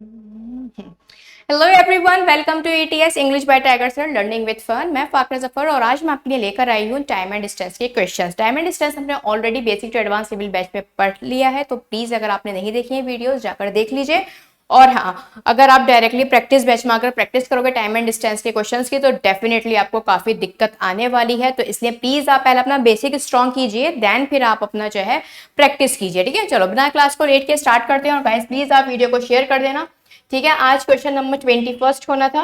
Hello everyone, welcome to ETS English by Tiger sir learning with fun. मैं फाकरा जफर और आज मैं आपके लिए लेकर आई हूँ टाइम एंड डिस्टेंस के क्वेश्चंस। टाइम एंड डिस्टेंस हमने already basic to advance level batch में पढ़ लिया है, तो प्लीज अगर आपने नहीं देखी है वीडियोस जाकर देख लीजिए। और हाँ, अगर आप डायरेक्टली प्रैक्टिस बैच में आकर प्रैक्टिस करोगे टाइम एंड डिस्टेंस के क्वेश्चंस की तो डेफिनेटली आपको काफी दिक्कत आने वाली है। तो इसलिए प्लीज आप पहले अपना बेसिक स्ट्रॉन्ग कीजिए, देन फिर आप अपना जो है प्रैक्टिस कीजिए। ठीक है, चलो बिना क्लास को लेट के स्टार्ट करते हैं। और गाइस प्लीज आप वीडियो को शेयर कर देना। ठीक है, आज क्वेश्चन नंबर 21 होना था।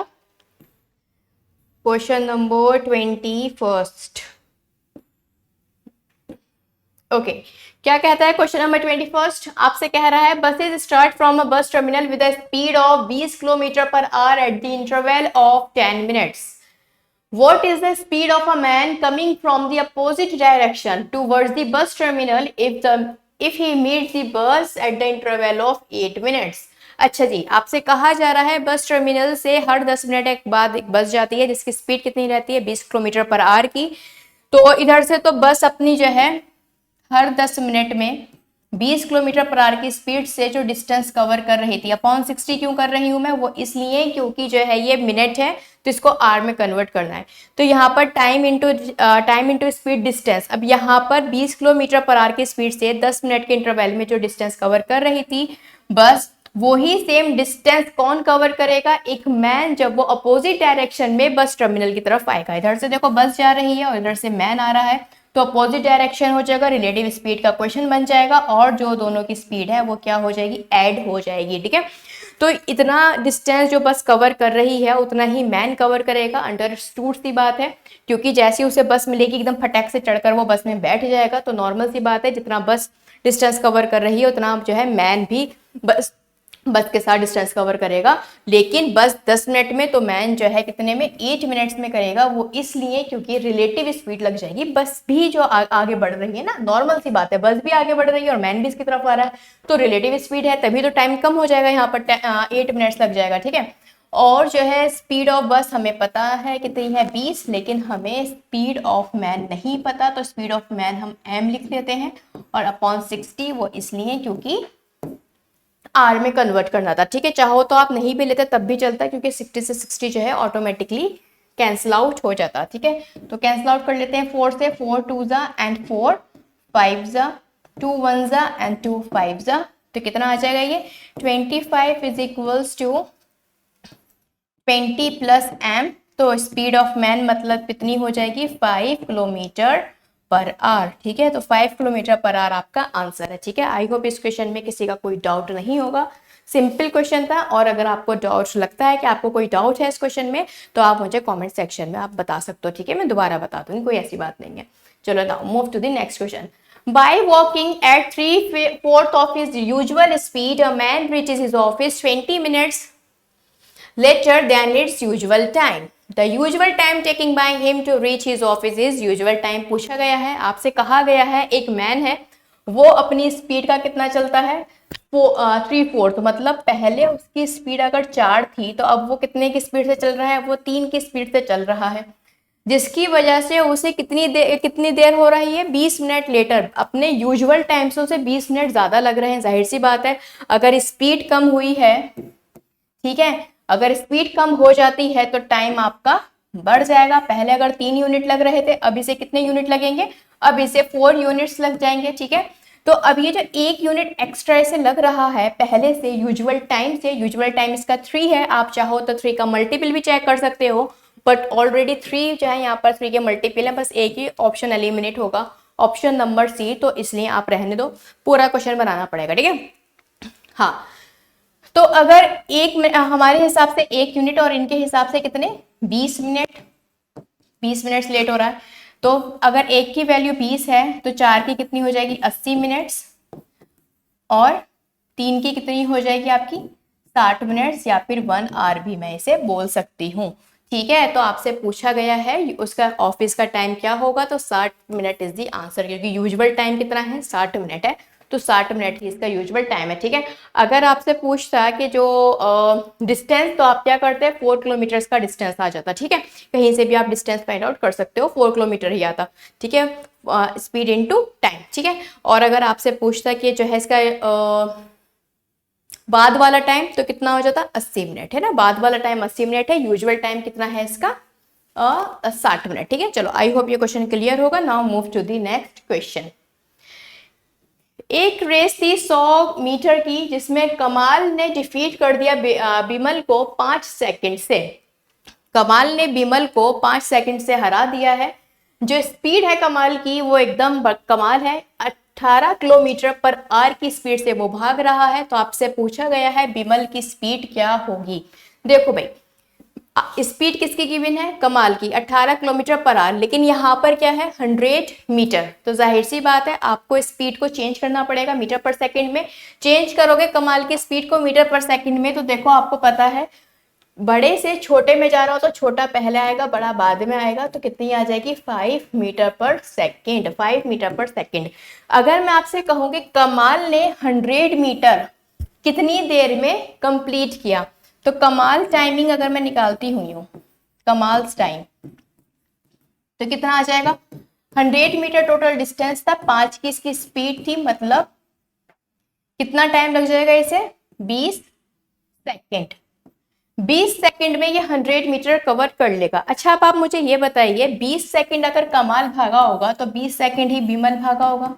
Question number 21। ओके, क्या कहता है क्वेश्चन नंबर 21? आपसे कह रहा है buses start from a bus terminal with a speed of 20 kilometre per hour at the interval of 10 minutes. What is the speed of a man coming from the opposite direction towards the bus terminal if he meets the bus at the interval of 8 minutes? अच्छा जी, आपसे कहा जा रहा है bus terminal से हर 10 minute एक बाद एक बस जाती है जिसकी स्पीड कितनी रहती है, 20 किलोमीटर पर आवर की। तो इधर से तो बस अपनी जो है हर 10 मिनट में 20 किलोमीटर पर आवर की स्पीड से जो डिस्टेंस कवर कर रही थी, अपॉन 60 क्यों कर रही हूं मैं, वो इसलिए क्योंकि जो है ये मिनट है तो इसको आर में कन्वर्ट करना है। तो यहाँ पर टाइम इंटू स्पीड डिस्टेंस। अब यहाँ पर 20 किलोमीटर पर आवर की स्पीड से 10 मिनट के इंटरवल में जो डिस्टेंस कवर कर रही थी बस, वही सेम डिस्टेंस कौन कवर करेगा? एक मैन, जब वो अपोजिट डायरेक्शन में बस टर्मिनल की तरफ आएगा। इधर से देखो बस जा रही है और इधर से मैन आ रहा है, तो अपोजिट डायरेक्शन हो जाएगा, रिलेटिव स्पीड का क्वेश्चन बन जाएगा और जो दोनों की स्पीड है वो क्या हो जाएगी, ऐड हो जाएगी। ठीक है, तो इतना डिस्टेंस जो बस कवर कर रही है उतना ही मैन कवर करेगा। अंडरस्टूड सी बात है, क्योंकि जैसे उसे बस मिलेगी एकदम फटाक से चढ़कर वो बस में बैठ जाएगा। तो नॉर्मल सी बात है, जितना बस डिस्टेंस कवर कर रही है उतना जो है मैन भी बस के साथ डिस्टेंस कवर करेगा। लेकिन बस 10 मिनट में, तो मैन जो है कितने में, 8 मिनट्स में करेगा। वो इसलिए क्योंकि रिलेटिव स्पीड लग जाएगी, बस भी जो आगे बढ़ रही है ना, नॉर्मल सी बात है, बस भी आगे बढ़ रही है और मैन भी इसकी तरफ आ रहा है, तो रिलेटिव स्पीड है तभी तो टाइम कम हो जाएगा, यहाँ पर 8 मिनट्स लग जाएगा। ठीक है, और जो है स्पीड ऑफ बस हमें पता है कितनी है, 20, लेकिन हमें स्पीड ऑफ मैन नहीं पता, तो स्पीड ऑफ मैन हम m लिख देते हैं और अपॉन 60, वो इसलिए क्योंकि आर में कन्वर्ट करना था। ठीक है, चाहो तो आप नहीं भी लेते तब भी चलता, क्योंकि 60 से 60 जो है ऑटोमेटिकली कैंसिल आउट हो जाता। ठीक है, तो कैंसिल आउट कर लेते हैं 4 से, 4 2 जा एंड 4 5 जा, 2 1 जा एंड 2 5 जा, तो कितना आ जाएगा ये 25 is equals to 20 plus m। तो स्पीड ऑफ मैन मतलब कितनी हो जाएगी, 5 किलोमीटर पर आवर। ठीक है, तो 5 किलोमीटर पर आवर आपका आंसर है। ठीक है, आई होप इस क्वेश्चन में किसी का कोई डाउट नहीं होगा, सिंपल क्वेश्चन था। और अगर आपको डाउट लगता है कि आपको कोई डाउट है इस क्वेश्चन में तो आप मुझे कमेंट सेक्शन में आप बता सकते हो। ठीक है, मैं दोबारा बता दूंगी, कोई ऐसी बात नहीं है। चलो now move to the next question. By walking at 3/4 of his usual speed, a man reaches his office 20 minutes later than its usual time. The usual time taking by him to reach his office is usual time पूछा गया है, आपसे कहा गया है एक man है, वो अपनी स्पीड का कितना चलता है, 3/4, मतलब पहले उसकी स्पीड अगर 4 थी तो अब वो कितने की स्पीड से चल रहा है, वो 3 की स्पीड से चल रहा है, जिसकी वजह से उसे कितनी देर हो रही है, 20 मिनट लेटर। अपने यूजुअल टाइम से उसे 20 मिनट ज्यादा लग रहे हैं। जाहिर सी बात है, अगर स्पीड कम हुई है, ठीक है, अगर स्पीड कम हो जाती है तो टाइम आपका बढ़ जाएगा। पहले अगर 3 यूनिट लग रहे थे, अब इसे कितने यूनिट लगेंगे, अब इसे 4 यूनिट्स लग जाएंगे। ठीक है, तो अब ये जो 1 यूनिट एक्स्ट्रा इसे लग रहा है पहले से यूजुअल टाइम से, यूजुअल टाइम इसका 3 है, आप चाहो तो 3 का मल्टीपल भी चेक कर सकते हो, बट ऑलरेडी 3 जो है यहाँ पर 3 के मल्टीपल है, बस एक ही ऑप्शन एलिमिनेट होगा, ऑप्शन नंबर सी, तो इसलिए आप रहने दो, पूरा क्वेश्चन बनाना पड़ेगा। ठीक है, हाँ, तो अगर हमारे हिसाब से 1 यूनिट और इनके हिसाब से कितने, 20 मिनट, 20 मिनट्स लेट हो रहा है, तो अगर एक की वैल्यू 20 है तो 4 की कितनी हो जाएगी, 80 मिनट्स, और 3 की कितनी हो जाएगी आपकी 60 मिनट्स, या फिर 1 आवर भी मैं इसे बोल सकती हूँ। ठीक है, तो आपसे पूछा गया है उसका ऑफिस का टाइम क्या होगा, तो 60 मिनट इज दी आंसर, क्योंकि यूजुअल टाइम कितना है, 60 मिनट है, तो 60 मिनट ही इसका यूजुअल टाइम है। ठीक है, अगर आपसे पूछता कि जो डिस्टेंस, तो आप क्या करते हैं, 4 किलोमीटर का डिस्टेंस आ जाता। ठीक है, कहीं से भी आप डिस्टेंस फाइंड आउट कर सकते हो, 4 किलोमीटर ही आता। ठीक है, स्पीड इनटू टाइम। ठीक है, और अगर आपसे पूछता कि जो है इसका बाद वाला टाइम तो कितना हो जाता, 80 मिनट है ना, बाद वाला टाइम 80 मिनट है, यूजुअल टाइम कितना है इसका 60 मिनट। ठीक है, चलो आई होप ये क्वेश्चन क्लियर होगा। Now move to the next question. एक रेस थी 100 मीटर की जिसमें कमाल ने डिफीट कर दिया बिमल को 5 सेकंड से। कमाल ने बिमल को 5 सेकंड से हरा दिया है। जो स्पीड है कमाल की वो एकदम कमाल है, 18 किलोमीटर पर आवर की स्पीड से वो भाग रहा है। तो आपसे पूछा गया है बिमल की स्पीड क्या होगी। देखो भाई, स्पीड किसकी गिवन है, कमाल की 18 किलोमीटर पर आवर, लेकिन यहाँ पर क्या है 100 मीटर। तो जाहिर सी बात है आपको स्पीड को चेंज करना पड़ेगा मीटर पर सेकंड में। चेंज करोगे कमाल की स्पीड को मीटर पर सेकंड में, तो देखो आपको पता है बड़े से छोटे में जा रहा हो तो छोटा पहले आएगा, बड़ा बाद में आएगा। तो कितनी आ जाएगी, 5 मीटर पर सेकंड, 5 मीटर पर सेकंड। अगर मैं आपसे कहूंगी कमाल ने 100 मीटर कितनी देर में कंप्लीट किया, तो कमाल टाइमिंग अगर मैं निकालती हूँ कमाल टाइम, तो कितना आ जाएगा, 100 मीटर टोटल डिस्टेंस था, 5 की इसकी स्पीड थी, मतलब कितना टाइम लग जाएगा इसे, 20 सेकेंड। 20 सेकंड में ये 100 मीटर कवर कर लेगा। अच्छा अब आप मुझे ये बताइए 20 सेकंड अगर कमाल भागा होगा तो 20 सेकंड ही बिमल भागा होगा।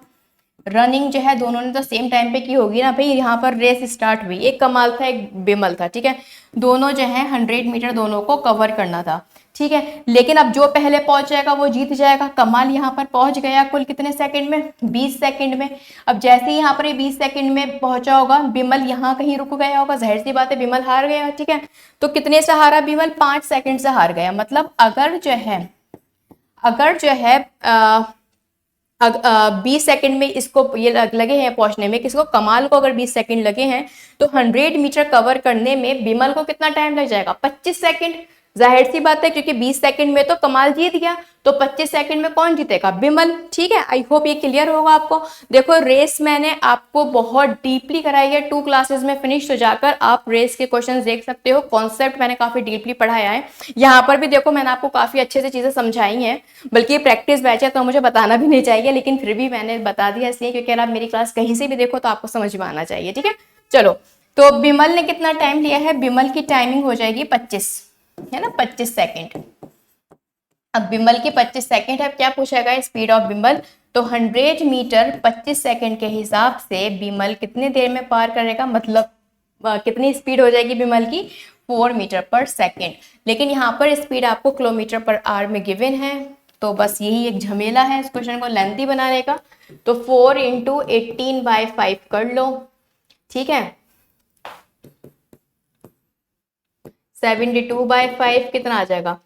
रनिंग जो है दोनों ने तो सेम टाइम पे की होगी ना भाई। यहाँ पर रेस स्टार्ट हुई, एक कमाल था एक बिमल था, ठीक है, दोनों जो है 100 मीटर दोनों को कवर करना था, ठीक है। लेकिन अब जो पहले पहुंच जाएगा वो जीत जाएगा। कमाल यहाँ पर पहुंच गया कुल कितने सेकंड में, 20 सेकंड में। अब जैसे ही यहाँ पर ये 20 सेकंड में पहुंचा होगा, बिमल यहाँ कहीं रुक गया होगा, जाहिर सी बात है बिमल हार गया, ठीक है। तो कितने से हारा बिमल, 5 सेकंड से हार गया। मतलब अगर जो है 20 सेकंड में इसको ये लगे हैं पहुंचने में, किसको, कमाल को अगर 20 सेकंड लगे हैं, तो 100 मीटर कवर करने में बिमल को कितना टाइम लग जाएगा, 25 सेकंड। जाहिर सी बात है क्योंकि 20 सेकंड में तो कमाल जीत गया, तो 25 सेकंड में कौन जीतेगा, बिमल। ठीक है, आई होप ये क्लियर होगा आपको। देखो रेस मैंने आपको बहुत डीपली कराई है, 2 क्लासेस में फिनिश हो जाकर आप रेस के क्वेश्चंस देख सकते हो। कॉन्सेप्ट मैंने काफी डीपली पढ़ाया है। यहाँ पर भी देखो मैंने आपको काफी अच्छे से चीजें समझाई हैं, बल्कि प्रैक्टिस बैच है तो मुझे बताना भी नहीं चाहिए, लेकिन फिर भी मैंने बता दिया इसलिए क्योंकि अगर आप मेरी क्लास कहीं से भी देखो तो आपको समझ में आना चाहिए। ठीक है, चलो तो बिमल ने कितना टाइम लिया है, बिमल की टाइमिंग हो जाएगी 25, है ना, 25 सेकेंड। अब बिमल की 25 सेकेंड है, क्या पूछा गया, स्पीड ऑफ बिमल। तो 100 मीटर 25 सेकेंड के हिसाब से बिमल कितने देर में पार करेगा, मतलब कितनी स्पीड हो जाएगी बिमल की, 4 मीटर पर सेकेंड। लेकिन यहाँ पर स्पीड आपको किलोमीटर पर आवर में गिवन है, तो बस यही एक झमेला है इस क्वेश्चन को लेंथी बनाने का। तो 4 × 18/5 कर लो, ठीक है। 72/5 कितना आ जाएगा,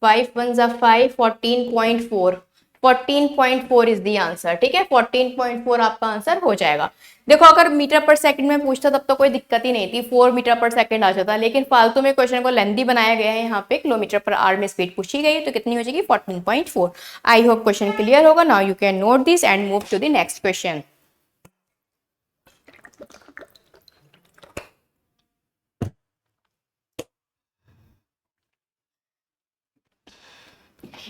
5 1 जा 5, 14.4, 14.4 इज दी आंसर। ठीक है, 14.4 आपका आंसर हो जाएगा। देखो अगर मीटर पर सेकंड में पूछता तब तो कोई दिक्कत ही नहीं थी, 4 मीटर पर सेकंड आ जाता, लेकिन फालतू में क्वेश्चन को लेंथी बनाया गया है। यहाँ पे किलोमीटर पर आवर में स्पीड पूछी गई है, तो कितनी हो जाएगी, 14.4। आई होप क्वेश्चन क्लियर होगा। Now you can note this and move to the next question.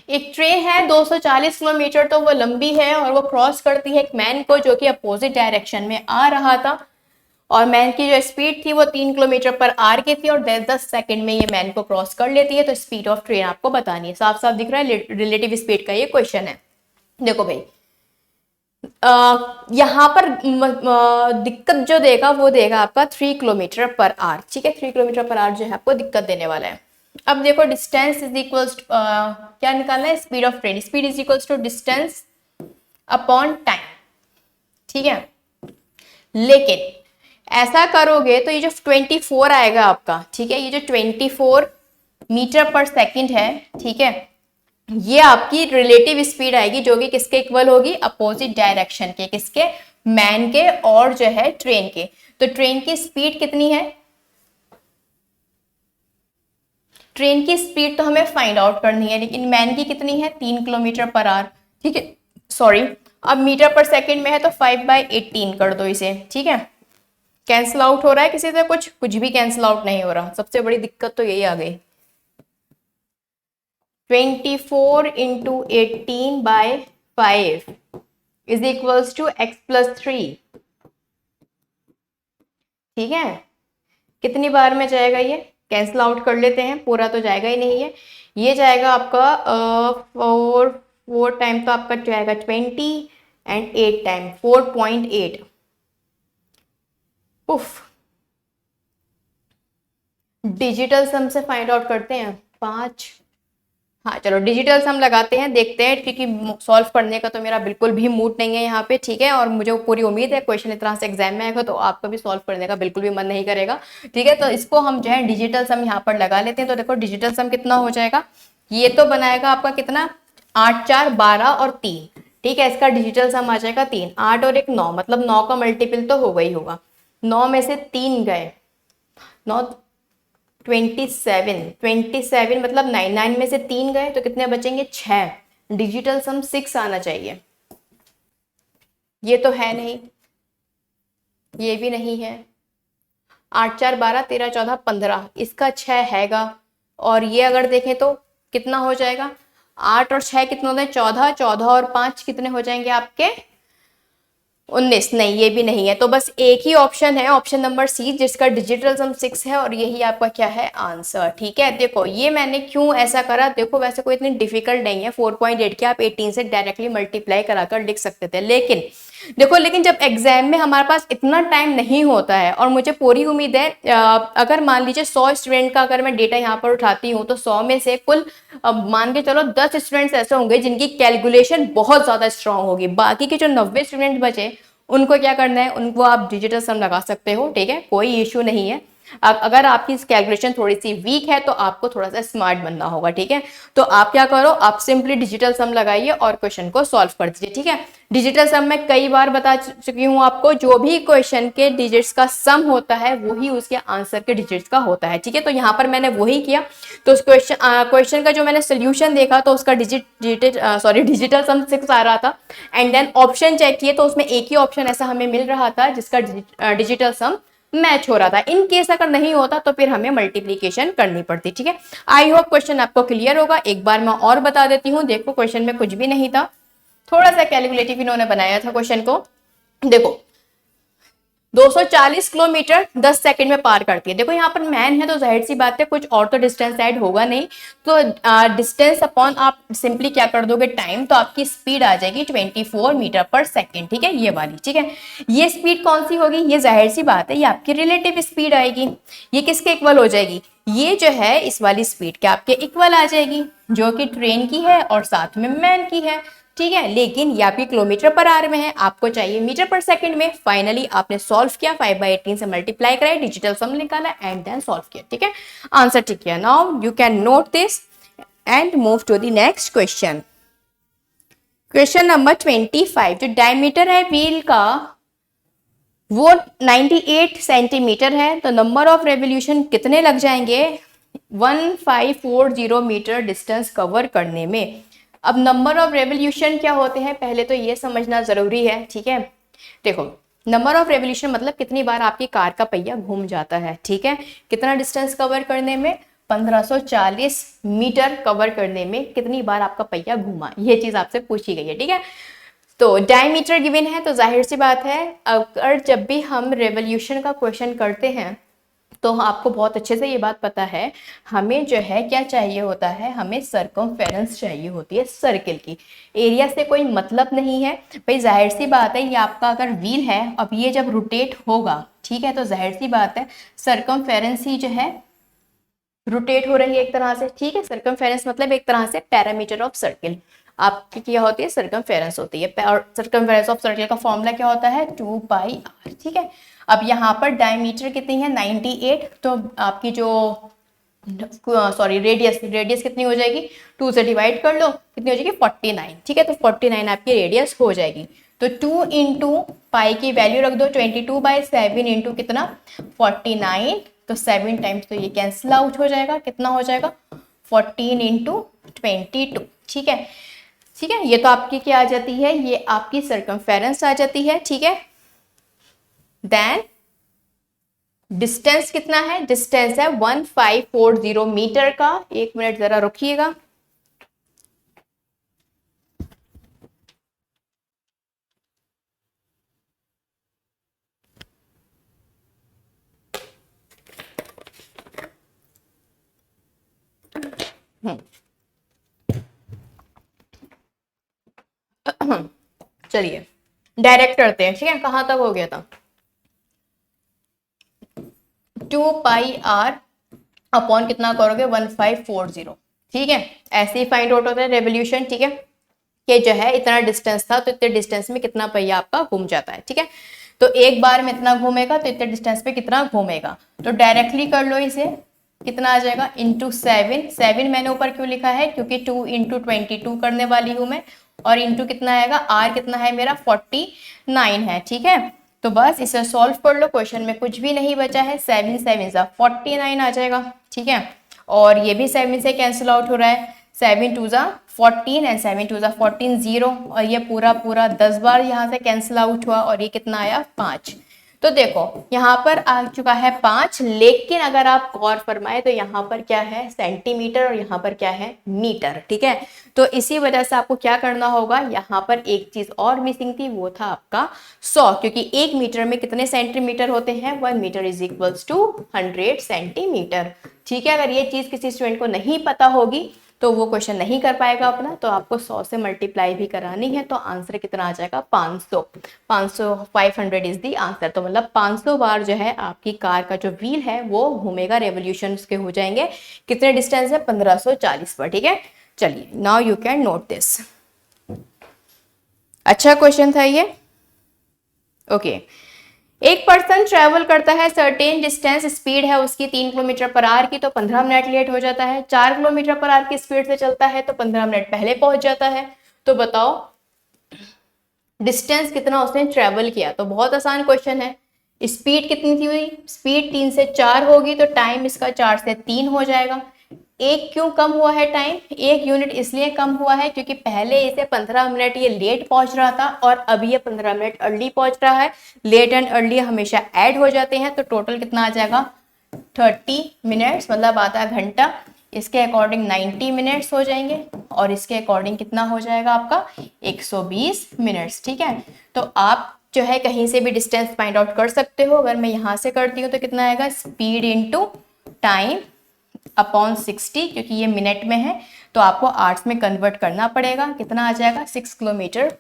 एक ट्रेन है 240 किलोमीटर, तो वो लंबी है और वो क्रॉस करती है एक मैन को जो कि अपोजिट डायरेक्शन में आ रहा था, और मैन की जो स्पीड थी वो 3 किलोमीटर पर आवर की थी, और 10 सेकंड में ये मैन को क्रॉस कर लेती है। तो स्पीड ऑफ ट्रेन आपको बतानी है। साफ साफ दिख रहा है रिलेटिव स्पीड का ये क्वेश्चन है। देखो भाई यहाँ पर दिक्कत जो देगा वो देगा आपका 3 किलोमीटर पर आवर, ठीक है, 3 किलोमीटर पर आवर जो है आपको दिक्कत देने वाला है। अब देखो डिस्टेंस इज इक्वल्स क्या निकालना है, speed of train, speed is equals to distance upon time, ठीक है। लेकिन ऐसा करोगे तो ये जो 24 आएगा आपका, ठीक है, ये जो 24 मीटर पर सेकंड है, ठीक है, ये आपकी रिलेटिव स्पीड आएगी जो कि किसके इक्वल होगी, अपोजिट डायरेक्शन के, किसके, मैन के और जो है ट्रेन के। तो ट्रेन की स्पीड कितनी है, ट्रेन की स्पीड तो हमें फाइंड आउट करनी है, लेकिन मैन की कितनी है, 3 किलोमीटर पर आवर, ठीक है, सॉरी अब मीटर पर सेकंड में है तो 5/18 कर दो इसे, ठीक है। कैंसिल आउट हो रहा है किसी से, कुछ भी कैंसिल आउट नहीं हो रहा, सबसे बड़ी दिक्कत तो यही आ गई। 24 × 18/5 इज इक्वल्स टू x + 3, ठीक है। कितनी बार में जाएगा ये, कैंसिल आउट कर लेते हैं, पूरा तो जाएगा ही नहीं है। ये जाएगा आपका 4 टाइम तो आपका जाएगा 20 एंड 8 टाइम 4.8। उफ, डिजिटल सम से फाइंड आउट करते हैं 5। हाँ चलो डिजिटल सम लगाते हैं, देखते हैं, क्योंकि सॉल्व करने का तो मेरा बिल्कुल भी मूड नहीं है यहाँ पे, ठीक है। और मुझे पूरी उम्मीद है क्वेश्चन इस तरह से एग्जाम में आएगा तो आपका भी सॉल्व करने का बिल्कुल भी मन नहीं करेगा, ठीक है। तो इसको हम जो है डिजिटल सम यहाँ पर लगा लेते हैं। तो देखो डिजिटल सम कितना हो जाएगा, ये तो बनाएगा आपका कितना, 8 4 12 और 3, ठीक है। इसका डिजिटल सम आ जाएगा 3, 8 और 1 9, मतलब 9 का मल्टीपल तो होगा ही होगा। 9 में से 3 गए, 9 27 मतलब 9, 9 में से 3 गए तो कितने बचेंगे, 6। डिजिटल सम 6 आना चाहिए। ये तो है नहीं, ये भी नहीं है। 8 4 12 13 14 15, इसका 6 हैगा। और ये अगर देखें तो कितना हो जाएगा, 8 और 6 कितने होते हैं, 14, 14 और 5 कितने हो जाएंगे आपके 19। नहीं ये भी नहीं है। तो बस एक ही ऑप्शन है, ऑप्शन नंबर सी, जिसका डिजिटल सम 6 है और यही आपका क्या है, आंसर, ठीक है। देखो ये मैंने क्यों ऐसा करा, देखो वैसे कोई इतनी डिफिकल्ट नहीं है, 4.8 के आप 18 से डायरेक्टली मल्टीप्लाई कराकर लिख सकते थे। लेकिन देखो, लेकिन जब एग्जाम में हमारे पास इतना टाइम नहीं होता है, और मुझे पूरी उम्मीद है अगर मान लीजिए 100 स्टूडेंट का अगर मैं डेटा यहाँ पर उठाती हूँ तो 100 में से कुल मान के चलो 10 स्टूडेंट्स ऐसे होंगे जिनकी कैलकुलेशन बहुत ज्यादा स्ट्रांग होगी। बाकी के जो 90 स्टूडेंट बचे उनको क्या करना है, उनको आप डिजिटल सम लगा सकते हो, ठीक है, कोई इश्यू नहीं है। अगर आपकी कैलकुलेशन थोड़ी सी वीक है तो आपको थोड़ा सा स्मार्ट बनना होगा, ठीक है। तो आप क्या करो, आप सिंपली डिजिटल सम लगाइए और क्वेश्चन को सॉल्व कर दीजिए, ठीक है। डिजिटल सम मैं कई बार बता चुकी हूँ आपको, जो भी क्वेश्चन के डिजिट्स का सम होता है वही उसके आंसर के डिजिट्स का होता है, ठीक है। तो यहाँ पर मैंने वही किया। तो उस क्वेश्चन का जो मैंने सोल्यूशन देखा तो उसका डिजिटल सम 6 आ रहा था। एंड देन ऑप्शन चेक किए तो उसमें एक ही ऑप्शन ऐसा हमें मिल रहा था जिसका डिजिटल सम मैच हो रहा था। इन केस अगर नहीं होता तो फिर हमें मल्टीप्लीकेशन करनी पड़ती, ठीक है। आई होप क्वेश्चन आपको क्लियर होगा। एक बार मैं और बता देती हूँ, देखो क्वेश्चन में कुछ भी नहीं था, थोड़ा सा कैलकुलेटिव इन्होंने बनाया था क्वेश्चन को। देखो 240 किलोमीटर 10 सेकंड में पार करती है। देखो यहाँ पर मैन है तो जाहिर सी बात है कुछ और तो डिस्टेंस ऐड होगा नहीं, तो डिस्टेंस अपॉन आप सिंपली क्या कर दोगे, टाइम, तो आपकी स्पीड आ जाएगी 24 मीटर पर सेकंड, ठीक है, ये वाली, ठीक है। ये स्पीड कौन सी होगी, ये जाहिर सी बात है ये आपकी रिलेटिव स्पीड आएगी। ये किसके इक्वल हो जाएगी, ये जो है इस वाली स्पीड के आपके इक्वल आ जाएगी, जो कि ट्रेन की है और साथ में मैन की है, ठीक है। लेकिन ये आपकी किलोमीटर पर आवर में है, आपको चाहिए मीटर पर सेकंड में। फाइनली आपने सॉल्व किया, 5/18 से मल्टीप्लाई कराए, डिजिटल सम निकाला एंड देन सॉल्व किया, ठीक है। आंसर ठीक है। Now you can note this and move to the next question. Question number 25। जो डायमीटर है व्हील का वो 98 सेंटीमीटर है, तो नंबर ऑफ रेवोल्यूशन कितने लग जाएंगे 1540 मीटर डिस्टेंस कवर करने में। अब नंबर ऑफ रेवोल्यूशन क्या होते हैं पहले तो ये समझना जरूरी है, ठीक है। देखो नंबर ऑफ रेवोल्यूशन मतलब कितनी बार आपकी कार का पहिया घूम जाता है, ठीक है। कितना डिस्टेंस कवर करने में, 1540 मीटर कवर करने में कितनी बार आपका पहिया घूमा, ये चीज आपसे पूछी गई है, ठीक है। तो डायमीटर गिवन है तो जाहिर सी बात है अगर जब भी हम रेवोल्यूशन का क्वेश्चन करते हैं तो आपको बहुत अच्छे से ये बात पता है, हमें जो है क्या चाहिए होता है, हमें सरकमफेरेंस चाहिए होती है सर्किल की। एरिया से कोई मतलब नहीं है भाई, जाहिर सी बात है ये आपका अगर व्हील है, अब ये जब रोटेट होगा, ठीक है, तो जाहिर सी बात है सरकमफेरेंस ही जो है रोटेट हो रही है एक तरह से, ठीक है। सरकमफेरेंस मतलब एक तरह से पैरामीटर ऑफ सर्किल आपकी क्या होती है, सरकमफेरेंस होती है। और सरकमफेरेंस ऑफ सर्किल का फॉर्मूला क्या होता है, 2πr, ठीक है। अब यहाँ पर डायमीटर कितनी है 98, तो आपकी जो रेडियस रेडियस कितनी हो जाएगी, 2 से डिवाइड कर लो, कितनी हो जाएगी 49, ठीक है। तो 49 आपकी रेडियस हो जाएगी। तो 2 इंटू पाई की वैल्यू रख दो 22/7 इंटू कितना 49, तो 7 टाइम्स तो ये कैंसिल आउट हो जाएगा, कितना हो जाएगा 14 इंटू 22, ठीक है। ठीक है, ये तो आपकी क्या आ जाती है, ये आपकी सरकमफेरेंस आ जाती है, ठीक है। देन डिस्टेंस कितना है, डिस्टेंस है 1540 मीटर का। एक मिनट जरा रुकिएगा। चलिए डायरेक्ट करते हैं, ठीक है। कहाँ तक हो गया था, 2 पाई आर अपॉन कितना करोगे 1540, ठीक है। ऐसे ही फाइंड आउट होता है रेवोल्यूशन, ठीक है। कि जो है इतना डिस्टेंस था तो इतने डिस्टेंस में कितना पहिया आपका घूम जाता है, ठीक है। तो एक बार में इतना घूमेगा तो इतने डिस्टेंस पे कितना घूमेगा, तो डायरेक्टली कर लो इसे, कितना आ जाएगा इंटू 7 मैंने ऊपर क्यों लिखा है, क्योंकि 2 इंटू 22 करने वाली हूं मैं, और इंटू कितना आएगा, आर कितना है मेरा 49 है, ठीक है। तो बस इसे सॉल्व कर लो, क्वेश्चन में कुछ भी नहीं बचा है, 7 7 49 आ जाएगा, ठीक है। और ये भी 7 से कैंसिल आउट हो रहा है, 7 2 14 एंड 7 2 14 0, और ये पूरा पूरा 10 बार यहाँ से कैंसिल आउट हुआ, और ये कितना आया 5। तो देखो यहाँ पर आ चुका है 5, लेकिन अगर आप गौर फरमाए तो यहाँ पर क्या है सेंटीमीटर और यहाँ पर क्या है मीटर, ठीक है। तो इसी वजह से आपको क्या करना होगा, यहाँ पर एक चीज और मिसिंग थी, वो था आपका 100, क्योंकि 1 मीटर में कितने सेंटीमीटर होते हैं, 1 metre is equals to 100 centimetre, ठीक है। अगर ये चीज किसी स्टूडेंट को नहीं पता होगी तो वो क्वेश्चन नहीं कर पाएगा अपना, तो आपको 100 से मल्टीप्लाई भी करानी है, तो आंसर कितना आ जाएगा 500, 500 इज दी आंसर। तो मतलब 500 बार जो है आपकी कार का जो व्हील है वो घूमेगा, रेवोल्यूशन के हो जाएंगे कितने डिस्टेंस है 1540 पर, ठीक है। चलिए now you can note this, अच्छा क्वेश्चन था ये, ओके। एक पर्सन ट्रेवल करता है सर्टेन डिस्टेंस, स्पीड है उसकी 3 किलोमीटर पर आवर की, तो 15 मिनट लेट हो जाता है। 4 किलोमीटर पर आवर की स्पीड से चलता है तो 15 मिनट पहले पहुंच जाता है। तो बताओ डिस्टेंस कितना उसने ट्रेवल किया, तो बहुत आसान क्वेश्चन है। स्पीड कितनी थी हुई, स्पीड 3 से 4 होगी, तो टाइम इसका 4 से 3 हो जाएगा। एक क्यों कम हुआ है टाइम, 1 यूनिट इसलिए कम हुआ है क्योंकि पहले इसे 15 मिनट ये लेट पहुंच रहा था और अब ये 15 मिनट अर्ली पहुंच रहा है। लेट एंड अर्ली हमेशा ऐड हो जाते हैं, तो टोटल कितना आ जाएगा 30 मिनट्स, मतलब आधा घंटा। इसके अकॉर्डिंग 90 मिनट्स हो जाएंगे, और इसके अकॉर्डिंग कितना हो जाएगा आपका 120 मिनट्स, ठीक है। तो आप जो है कहीं से भी डिस्टेंस फाइंड आउट कर सकते हो। अगर मैं यहाँ से करती हूँ तो कितना आएगा, स्पीड इंटू टाइम अपॉन 60, क्योंकि ये मिनट में है तो आपको आवर्स में कन्वर्ट करना पड़ेगा, कितना आ जाएगा 6 किलोमीटर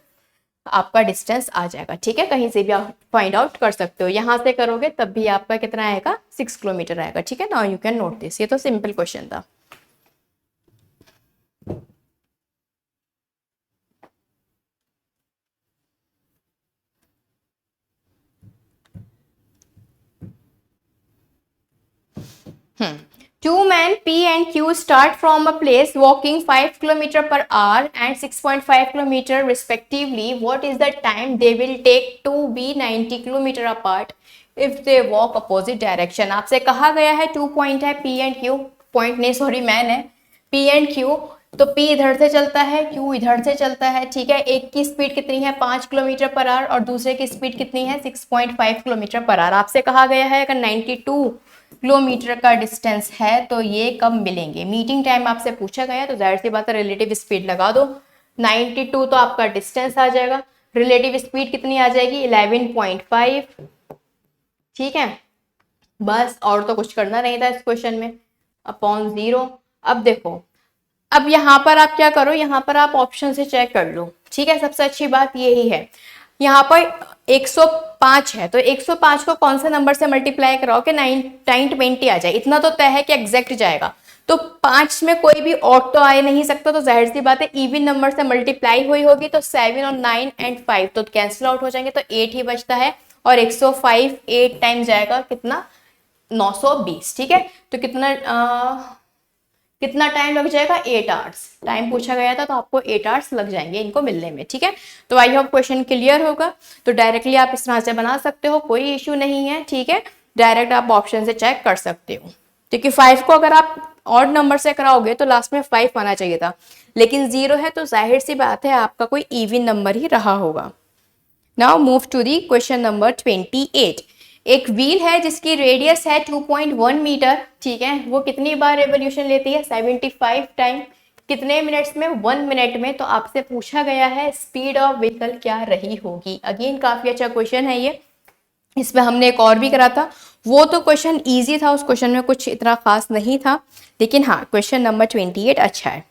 आपका डिस्टेंस आ जाएगा, ठीक है। कहीं से भी आप फाइंड आउट कर सकते हो, यहाँ से करोगे तब भी आपका कितना आएगा 6 किलोमीटर आएगा, ठीक है। Now you can note this, ये तो सिंपल क्वेश्चन था। Two men P and Q start from a place walking 5 km per hour and 6.5 km respectively. What is the time they will take to be 90 km apart if they walk opposite direction? आपसे कहा गया है 2 point है P and Q, point नहीं sorry man है, P and Q, तो P इधर से चलता है, Q इधर से चलता है, ठीक है। एक की स्पीड कितनी है 5 किलोमीटर पर आवर और दूसरे की स्पीड कितनी है 6.5 किलोमीटर पर आवर। आपसे कहा गया है अगर 92 किलोमीटर का डिस्टेंस है तो ये कब मिलेंगे, मीटिंग टाइम आपसे पूछा गया, तो जाहिर सी बात है रिलेटिव स्पीड लगा दो। 92 तो आपका डिस्टेंस आ जाएगा, रिलेटिव स्पीड कितनी आ जाएगी 11.5, ठीक है। बस और तो कुछ करना नहीं था इस क्वेश्चन में, अपॉन 0। अब देखो, अब यहाँ पर आप क्या करो, यहाँ पर आप ऑप्शन से चेक कर लो, ठीक है। सबसे अच्छी बात यही है, यहाँ पर 105 है तो 105 को कौन से नंबर से मल्टीप्लाई कराओ कि 920 आ जाए, इतना तो तय है कि एग्जैक्ट जाएगा। तो 5 में कोई भी ऑड तो आ नहीं सकता, तो जाहिर सी बात है इवन नंबर से मल्टीप्लाई हुई होगी, तो 7 और 9 एंड 5 तो कैंसिल आउट हो जाएंगे, तो 8 ही बचता है, और 105 8 टाइम जाएगा कितना 920, ठीक है। तो कितना टाइम लग जाएगा 8 आवर्स, टाइम पूछा गया था तो आपको 8 आवर्स लग जाएंगे इनको मिलने में, ठीक है। तो आई होप क्वेश्चन क्लियर होगा। तो डायरेक्टली आप इस तरह से बना सकते हो, कोई इश्यू नहीं है, ठीक है। डायरेक्ट आप ऑप्शन से चेक कर सकते हो, क्योंकि 5 को अगर आप ऑड नंबर से कराओगे तो लास्ट में 5 आना चाहिए था, लेकिन 0 है तो जाहिर सी बात है आपका कोई इवन नंबर ही रहा होगा। Now move to the question number 28। एक व्हील है जिसकी रेडियस है 2.1 मीटर, ठीक है। वो कितनी बार रेवोल्यूशन लेती है 75 टाइम, कितने मिनट्स में 1 मिनट में। तो आपसे पूछा गया है स्पीड ऑफ व्हीकल क्या रही होगी। अगेन काफी अच्छा क्वेश्चन है ये, इसमें हमने एक और भी करा था, वो तो क्वेश्चन इजी था, उस क्वेश्चन में कुछ इतना खास नहीं था, लेकिन हाँ क्वेश्चन नंबर 28 अच्छा है।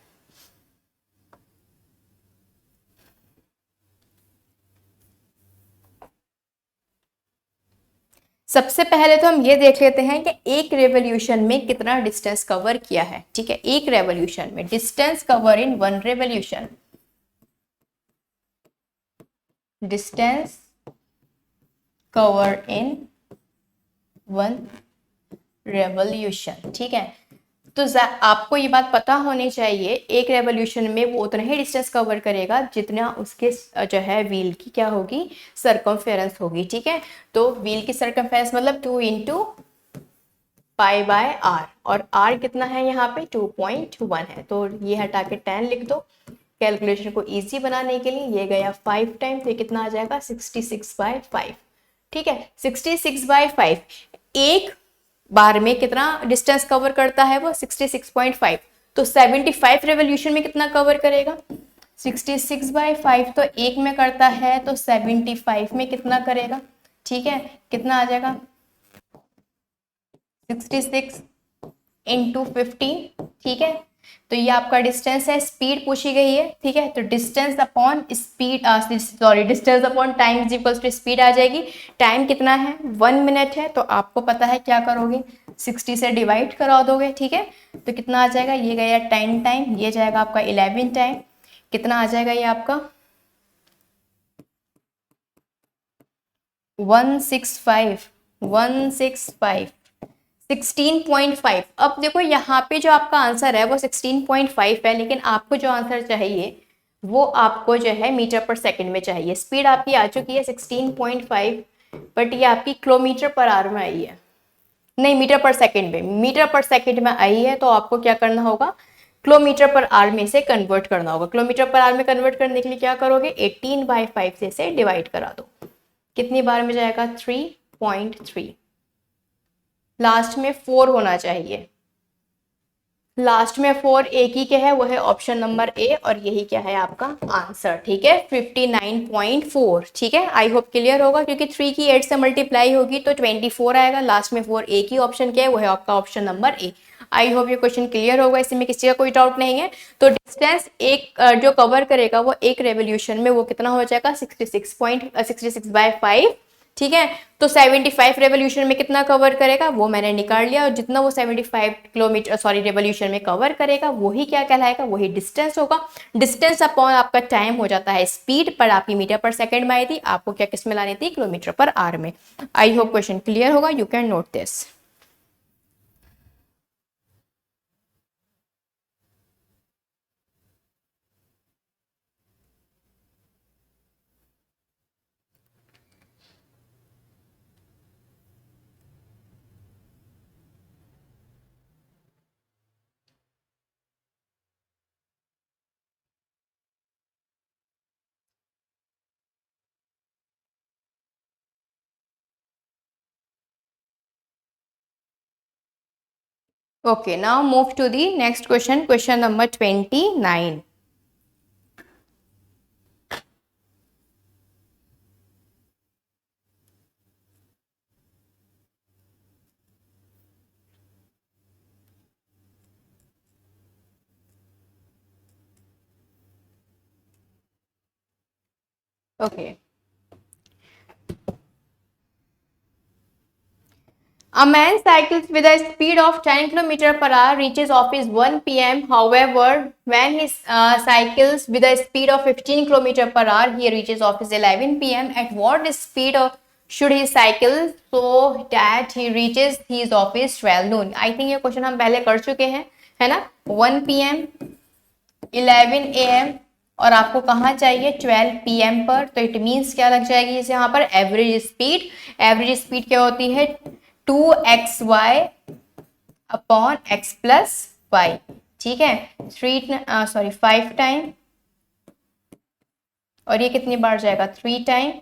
सबसे पहले तो हम ये देख लेते हैं कि एक रेवोल्यूशन में कितना डिस्टेंस कवर किया है। ठीक है, एक रेवोल्यूशन में distance cover in one revolution, distance cover in one revolution. ठीक है, तो आपको ये बात पता होनी चाहिए, एक रेवोल्यूशन में वो उतना ही डिस्टेंस कवर करेगा जितना उसके जो है व्हील की क्या होगी, सरकमफेरेंस होगी। ठीक है, तो व्हील की सरकमफेरेंस मतलब 2 इंटू पाई बाय आर, और आर कितना है यहाँ पे 2.1 है, तो ये हटा के 10 लिख दो। कैलकुलेशन को इजी बनाने के लिए ये गया 5 टाइम, तो ये कितना आ जाएगा 66/5। ठीक है, 66/5 एक बार में कितना डिस्टेंस कवर करता है वो 66.5, तो 75 रेवोल्यूशन में कितना कवर करेगा, 66/5 तो एक में करता है, तो 75 में कितना करेगा। ठीक है, कितना आ जाएगा 66 इंटू 50। ठीक है, तो ये आपका डिस्टेंस है, स्पीड पूछी गई है। ठीक है, तो distance upon speed, sorry distance upon time is equals to speed आ जाएगी। टाइम कितना है 1 मिनट है, तो आपको पता है क्या करोगे 60 से डिवाइड करा दोगे। ठीक है, तो कितना आ जाएगा, ये गया 10 टाइम, ये जाएगा आपका 11 टाइम, कितना आ जाएगा ये आपका 165 16.5। अब देखो यहाँ पे जो आपका आंसर है वो 16.5 है, लेकिन आपको जो आंसर चाहिए वो आपको जो है मीटर पर सेकंड में चाहिए। स्पीड आपकी आ चुकी है 16.5, बट ये आपकी किलोमीटर पर आवर में आई है, नहीं मीटर पर सेकंड में, मीटर पर सेकंड में आई है, तो आपको क्या करना होगा, किलोमीटर पर आवर में से कन्वर्ट करना होगा। किलोमीटर पर आवर में कन्वर्ट करने के लिए क्या करोगे, 18/5 से इसे डिवाइड करा दो, कितनी बार में जाएगा 3.3। लास्ट में 4 होना चाहिए, लास्ट में 4 एक ही क्या है, वो है ऑप्शन नंबर ए, और यही क्या है आपका आंसर। ठीक है, 59.4। ठीक है, आई होप क्लियर होगा, क्योंकि 3 की 8 से मल्टीप्लाई होगी तो 24 आएगा, लास्ट में 4 एक ही ऑप्शन क्या है, वो है आपका option number A. I hope ये क्वेश्चन क्लियर होगा, इसमें किसी का कोई डाउट नहीं है। तो डिस्टेंस एक जो कवर करेगा वो एक रेवोल्यूशन में वो कितना हो जाएगा 66/5। ठीक है, तो 75 रेवोल्यूशन में कितना कवर करेगा वो मैंने निकाल लिया, और जितना वो 75 किलोमीटर सॉरी रेवोल्यूशन में कवर करेगा वही क्या कहलाएगा, वही डिस्टेंस होगा। डिस्टेंस अपॉन आपका टाइम हो जाता है स्पीड, पर आपकी मीटर पर सेकंड में आई थी, आपको क्या किस में लानी थी, किलोमीटर पर आवर में। आई होप क्वेश्चन क्लियर होगा, you can note this. Okay, now move to the next question, question number 29. Okay. A man cycles with a speed of 10 km per hour, reaches office 1 p.m. However, when he cycles with a speed of 15 km per hour, he reaches office 11 p.m. At what speed should he cycle so that he reaches his office 12 noon? I think ये question हम पहले कर चुके हैं, है ना। 1 p.m. 11 a.m. और आपको कहाँ चाहिए 12 p.m. पर, तो इट मीन्स क्या लग जाएगी इसे यहाँ पर एवरेज स्पीड। एवरेज स्पीड क्या होती है 2xy upon x plus y। ठीक है, 5 टाइम, और ये कितनी बार जाएगा 3 टाइम,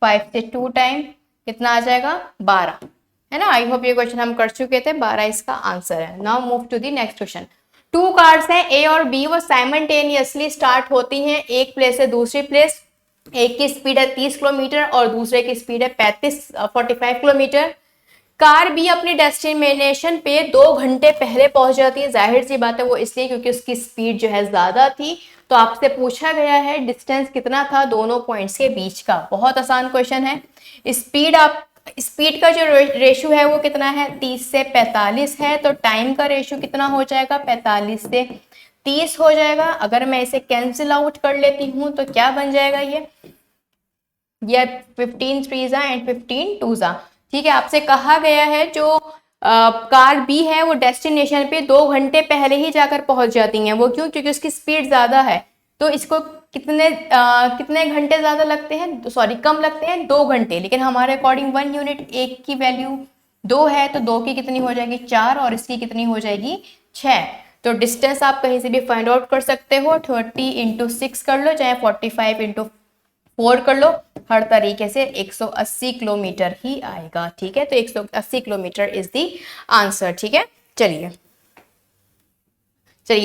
5 से 2 टाइम, कितना आ जाएगा 12, है ना। आई होप ये क्वेश्चन हम कर चुके थे, 12 इसका आंसर है। Now move to the next question. 2 cars हैं ए और बी, वो साइमल्टेनियसली स्टार्ट होती हैं एक प्लेस से दूसरी प्लेस। एक की स्पीड है 30 किलोमीटर और दूसरे की स्पीड है 45 किलोमीटर। कार भी अपने डेस्टिनेशन पे 2 घंटे पहले पहुंच जाती है, जाहिर सी बात है वो इसलिए क्योंकि उसकी स्पीड जो है ज्यादा थी। तो आपसे पूछा गया है डिस्टेंस कितना था दोनों पॉइंट्स के बीच का। बहुत आसान क्वेश्चन है। स्पीड आप स्पीड का जो रेशो है वो कितना है, 30 से 45 है, तो टाइम का रेशो कितना हो जाएगा, 45 से 30 हो जाएगा। अगर मैं इसे कैंसिल आउट कर लेती हूँ तो क्या बन जाएगा ये 15 थ्रीजा एंड 15 टूजा। ठीक है, आपसे कहा गया है जो कार बी है वो डेस्टिनेशन पे 2 घंटे पहले ही जाकर पहुंच जाती हैं। वो क्यों, क्योंकि उसकी स्पीड ज्यादा है। तो इसको कितने घंटे ज्यादा लगते हैं, सॉरी कम लगते हैं, 2 घंटे। लेकिन हमारे अकॉर्डिंग 1 यूनिट, एक की वैल्यू 2 है, तो 2 की कितनी हो जाएगी, 4, और इसकी कितनी हो जाएगी, 6। तो डिस्टेंस आप कहीं से भी फाइंड आउट कर सकते हो, 30 इंटू 6 कर लो, चाहे 45 इंटू 4 कर लो, हर तरीके से 180 किलोमीटर ही आएगा। ठीक है, तो 180 किलोमीटर इज द आंसर। ठीक है, चलिए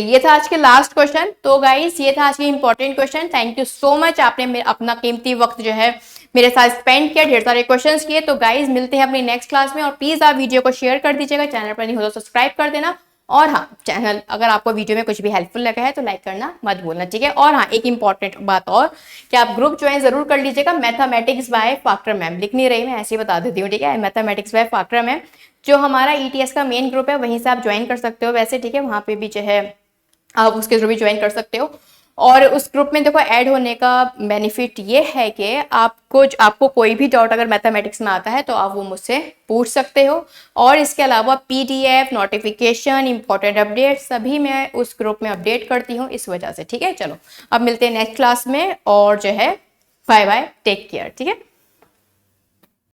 ये था आज के लास्ट क्वेश्चन। तो गाइस ये था आज के important question. Thank you so much, आपने अपना कीमती वक्त जो है मेरे साथ स्पेंड किया, ढेर सारे क्वेश्चंस किए। तो गाइस मिलते हैं अपनी नेक्स्ट क्लास में, और प्लीज आप वीडियो को शेयर कर दीजिएगा, चैनल पर नहीं हो तो सब्सक्राइब कर देना। और हाँ, चैनल अगर आपको वीडियो में कुछ भी हेल्पफुल लगा है तो लाइक करना मत भूलना। ठीक है, और हाँ एक इंपॉर्टेंट बात और, कि आप ग्रुप ज्वाइन जरूर कर लीजिएगा, मैथमेटिक्स बाय फाकरा मैम। लिख नहीं रही मैं, ऐसे ही बता देती हूँ। ठीक है, मैथमेटिक्स बाय फाकरा मैम, जो हमारा ईटीएस का मेन ग्रुप है, वहीं से आप ज्वाइन कर सकते हो वैसे। ठीक है, वहाँ पे भी जो है आप उसके थ्रू भी ज्वाइन कर सकते हो। और उस ग्रुप में देखो ऐड होने का बेनिफिट ये है कि आपको कोई भी डाउट अगर मैथमेटिक्स में आता है तो आप वो मुझसे पूछ सकते हो। और इसके अलावा पीडीएफ, नोटिफिकेशन, इंपॉर्टेंट अपडेट सभी मैं उस ग्रुप में अपडेट करती हूँ इस वजह से। ठीक है, चलो अब मिलते हैं नेक्स्ट क्लास में, और जो है बाय बाय, टेक केयर। ठीक है।